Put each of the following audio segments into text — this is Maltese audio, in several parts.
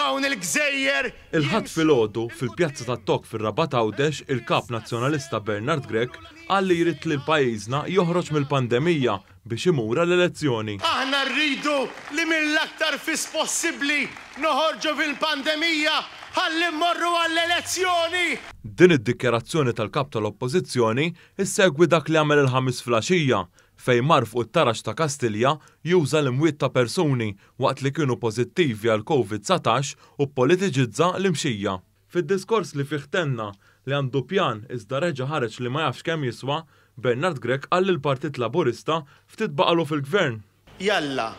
dawn il-gżejjer. Il-ħadd filgħodu fil-Pjazza tat-Tok fir-Rabat Għawdex il-kap nazzjonalista Bernard Grech qal li jrid li pajjiżna joħroġ mill-pandemija biex imura l-elezzjoni. Aħna rridu li mill-aktar fis possibbli noħorġu fil-pandemija ħalli mmorru għall-elezzjoni. Din id-dikjarazzjoni tal-kap tal-Oppożizzjoni issegwi dak li għamel il-ħamis flaxija fejn mar fuq it-tarax ta' Kastilja juża l-imwiet ta' persuni waqt li kienu pożittivi għal COVID-19 u politiġizza l-imxija. Fid-diskors li fih tenna li għandu pjan iżda reġa' ħareġ li ma jafx kemm jiswa, Bernard Grech qal il-Partit Laburista ftit baqalu fil-gvern. Jalla,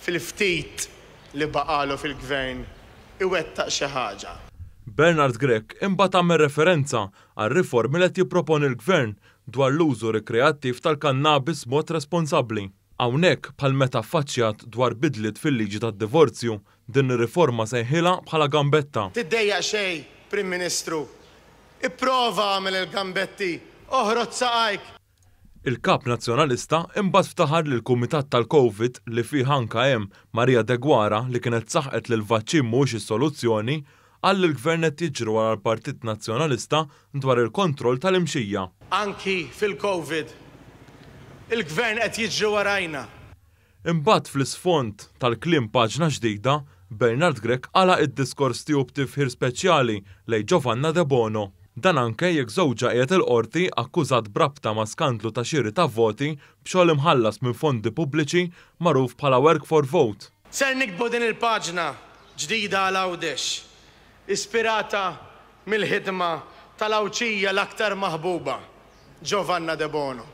fil-ftit li baqalu fil-gvern iwettaq xi ħaġa. Bernard Grech imbagħad għamel referenza għal riformi li qed jipproponi l-gvern dwar l-użu rikreattiv tal-kannabis mod responsabbli. Hawnhekk bħal meta affaċċjat dwar bidliet fil-liġi tad-divorzju, din ir-riforma sejħilha bħala gambetta. Tiddejjaq xejn, Prim Ministru. Ipprova għamel il-gambetti, oħroġ saqajk. Il-kap nazzjonalista imbagħad ftaħar li l-Kumitat tal-Covid li fih anke hemm Marija Degwara li kienet saħqet li l-vaċċin mhuwiex is-soluzzjoni għal l-gvern qed jiġru wara l-Partit Nazzjonalista dwar il-kontroll tal-imxija. Anki fil-Covid, il-gvern qed jiġri warajna. Imbagħad fl-isfond tal-kliem paġna ġdida, Bernard Grech għalaq id-diskors tiegħu b'tifħir speċjali lejn Giovanna De Bono. Dan anke jekk żewġa qiegħed il-qorti akkużat brabta ma' skandlu ta' xiri ta' voti b'xogħol imħallas minn fondi pubbliċi magħruf bħala Work for Vote. Ser nikbu din il-paġna ġdida għal Għawdex, ispirata mill-ħidma tal-awċija l-aktar maħbuba, Giovanna De Bono.